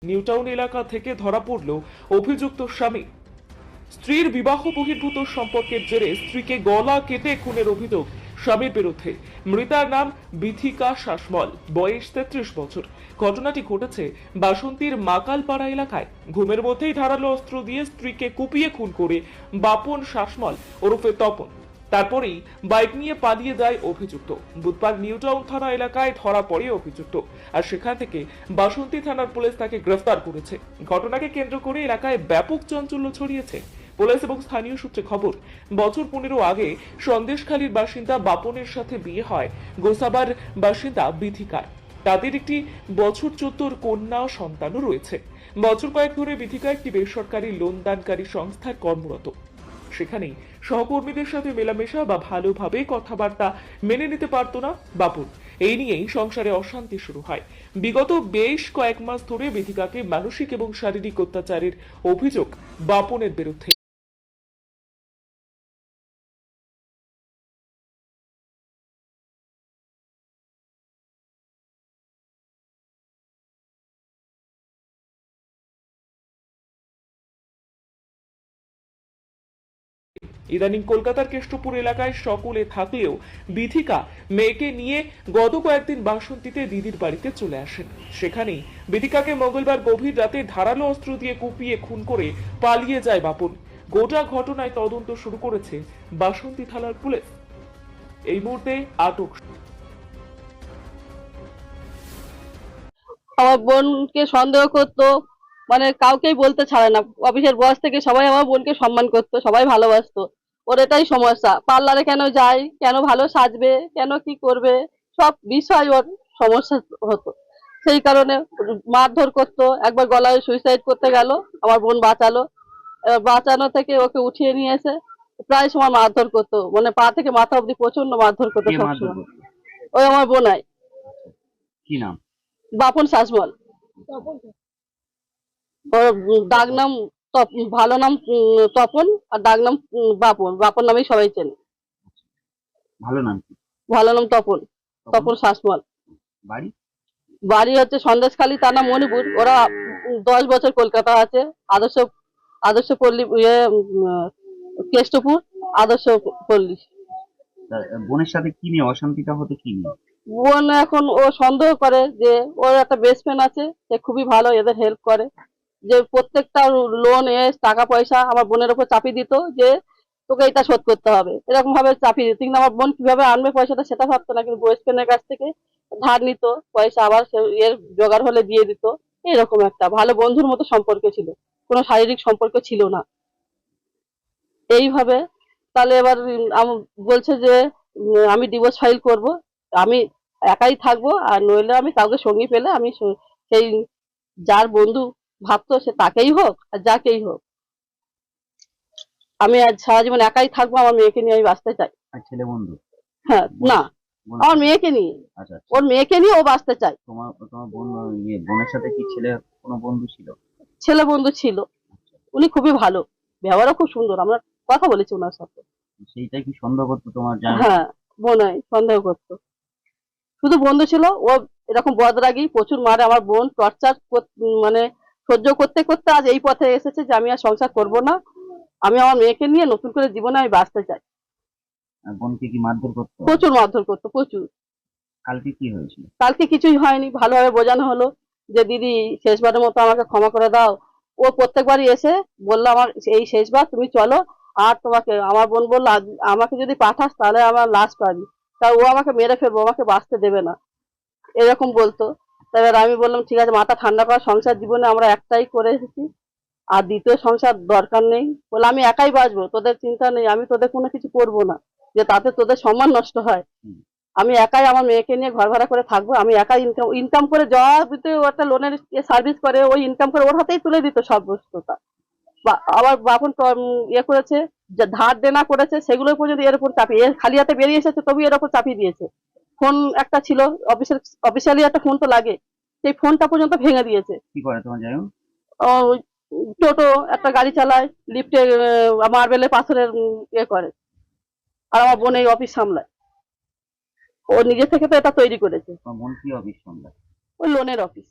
নিউটাউন এলাকা থেকে ধরা পড়ল অভিযুক্ত স্বামী। স্ত্রীর বিবাহ বহির্ভূত সম্পর্কের জেরে স্ত্রীকে গলা কেটে খুনের অভিযোগ স্বামীর বিরুদ্ধে। মৃতার নাম বিথিকা শাসমল, বয়স 33 বছর। ঘটনাটি ঘটেছে বাসন্তীর মাকালপাড়া এলাকায়। ঘুমের মধ্যেই ধারালো অস্ত্র দিয়ে স্ত্রীকে কুপিয়ে খুন করে বাপন শাসমল ওরফে তপন। তারপরেই বাইক নিয়ে পালিয়ে যায় অভিযুক্ত। বুধবার নিউটাউন থানা এলাকায় ধরা পড়ে অভিযুক্ত, আর সেখান থেকে বাসন্তী থানার পুলিশ তাকে গ্রেফতার করেছে। ঘটনাকে কেন্দ্র করে এলাকায় ব্যাপক চাঞ্চল্য ছড়িয়েছে। পুলিশ এবং স্থানীয় সূত্রে খবর, বছর 15 আগে সন্দেশখালীর বাসিন্দা বাপনের সাথে বিয়ে হয় গোসাবার বাসিন্দা বিথিকার। তাদের একটি বছর 14 কন্যা সন্তানও রয়েছে। বছর কয়েক ধরে বিথিকা একটি বেসরকারি লোন দানকারী সংস্থায় কর্মরত। সেখানেই সহকর্মীদের সাথে মেলামেশা বা ভালোভাবে কথাবার্তা মেনে নিতে পারত না বাপন। এই নিয়েই সংসারে অশান্তি শুরু হয়। বিগত বেশ কয়েক মাস ধরে বিথিকাকে মানসিক এবং শারীরিক অত্যাচারের অভিযোগ বাপনের বিরুদ্ধে। ইদানিং কলকাতার কেষ্টপুর এলাকায় সকলে থাকলেও বিথিকা মেয়েকে নিয়ে গত কয়েকদিন বাসন্তীতে দিদির বাড়িতে চলে আসেন। সেখানেই বিথিকাকে মঙ্গলবার গভীর রাতে ধারালো অস্ত্র দিয়ে কুপিয়ে খুন করে পালিয়ে যায় বাপন। গোটা ঘটনায় তদন্ত শুরু করেছে বাসন্তী থানার পুলিশ। এই মুহূর্তে আটক আমার বোনকে সন্দেহ করতো, মানে কাউকেই বলতে ছাড়ে না। অফিসের বস থেকে সবাই আমার বোনকে সম্মান করতো, সবাই ভালোবাসতো। ওর এটাই সমস্যা, পার্লারে কেন যায়, কেন ভালো সাজবে, কেন কি করবে, সব বিষয় ওর সমস্যা হতো। সেই কারণে মারধর করতো। একবার গলায় সুইসাইড করতে গেল, আমার বোন বাঁচালো। এবার বাঁচানো থেকে ওকে উঠিয়ে নিয়ে এসে প্রায় সময় মারধর করতো, মানে পা থেকে মাথা অব্দি প্রচন্ড মারধর করতো সবসময়। ওই আমার বোনাই। কি নাম? বাপন শাসমল। ওর ডাক নাম ভালো নাম তপন, আর ডাক নাম বাপন। বাপন নামেই সবাই চেনে। ভালো নাম কি? ভালো নাম তপন, তপন শাসমল। বাড়ি? বাড়ি হচ্ছে সন্দেশখালী, তার নাম মণিপুর। ওরা 10 বছর কলকাতা আছে। আদর্শ আদর্শ পল্লী কেষ্টপুর আদর্শ পল্লী। বোনের সাথে কি নিয়ে অশান্তিটা হতো, কি নিয়ে? বোন এখন ও সন্দেহ করে যে ওর একটা বেস্ট ফ্রেন্ড আছে, সে খুবই ভালো, এদের হেল্প করে। যে প্রত্যেকটা লোন টাকা পয়সা আমার বোনের উপর চাপিয়ে দিত, যে তোকে এটা শোধ করতে হবে, এরকম ভাবে চাপিয়ে দিত। কিন্তু আমার বোন কিভাবে আনবে পয়সাটা সেটা ভাবতো না, কিন্তু বেস্ট ফ্রেন্ডের কাছ থেকে ধার নিত পয়সা, আবার এর জোগাড় হলে দিয়ে দিত। এরকম একটা ভালো বন্ধুর মতো সম্পর্ক ছিল, কোনো শারীরিক সম্পর্ক ছিল না। এইভাবে তাহলে এবার বলছে যে আমি ডিভোর্স ফাইল করব, আমি একাই থাকবো, আর নইলে আমি কাউকে সঙ্গী পেলে আমি সেই যার বন্ধু ভাবতো সে তাকেই হোক আর যাকেই হোক, আমি আজ সারা জীবন একাই থাকবো, আমার মেয়েকে নিয়ে আমি বাঁচতে চাই। আর ছেলে বন্ধু? হ্যাঁ, না, আমার মেয়েকে নিয়ে। আচ্ছা আচ্ছা। ওর মেয়েকে নিয়ে ও বাঁচতে চায়। তোমার তোমার বোন, বোনের সাথে কি ছেলে কোনো বন্ধু ছিল? ছেলে বন্ধু ছিল, উনি খুবই ভালো, ব্যবহারও খুব সুন্দর, আমরা কথা বলেছি ওনার সাথে। সেইটাই কি সন্দেহ করতো তোমার জামাই? হ্যাঁ, বোনাই সন্দেহ করতো। শুধু বন্ধু ছিল, ও এরকম বদরাগী, প্রচুর মারে। আমার বোন টর্চার মানে সহ্য করতে করতে আজ এই পথে এসেছে যে আমি আর সংসার করব না, আমি আমার মেয়েকে নিয়ে নতুন করে জীবনে আমি বাঁচতে চাই। আর বোনকে কি মারধর করতো? প্রচুর মারধর করতো, প্রচুর। কালকে কি হয়েছিল? কালকে কিছুই হয়নি, ভালোভাবে বোঝানো হলো যে দিদি শেষবারের মতো আমাকে ক্ষমা করে দাও। ও প্রত্যেকবারই এসে বললো আমার এই শেষবার, তুমি চলো। আর তোমাকে আমার বোন বললো আমাকে যদি পাঠাস তাহলে আমার লাশ পাবি, তা ও আমাকে মেরে ফেলবো, আমাকে বাঁচতে দেবে না, এরকম বলতো। এবার আমি বললাম ঠিক আছে, মাথা ঠান্ডা কর, সংসার জীবনে আমরা একটাই করে এসেছি, আর দ্বিতীয় সংসার দরকার নেই। বলে আমি একাই বাঁচবো, তোদের চিন্তা নেই, আমি তোদের কোনো কিছু করবো না, যে তাতে তোদের সম্মান নষ্ট হয়। আমি একাই আমার মেয়েকে নিয়ে ঘর ভাড়া করে থাকবো, আমি একাই ইনকাম করে দিতে, একটা লোনের সার্ভিস করে ওই ইনকাম করে ওর হাতেই তুলে দিত সব বস্তুটা। আবার বাপন করেছে, যে ধার দেনা করেছে সেগুলো পর্যন্ত এর উপর চাপিয়ে, খালি হাতে বেরিয়ে এসেছে তবু এর উপর চাপিয়ে দিয়েছে। ফোন একটা ছিল, অফিসিয়ালি একটা ফোন তো লাগে, সেই ফোনটা পর্যন্ত ভেঙে দিয়েছে। কি করে তোমার জামাই? ওই টোটো একটা গাড়ি চালায়, লিফটে মার্বেলে পাথরের করে। আর আমার বোন এই অফিস সামলায়, ও নিজে থেকে তো এটা তৈরি করেছে। তোমার বোন কি অফিস সামলায়? ওই লোনের অফিস।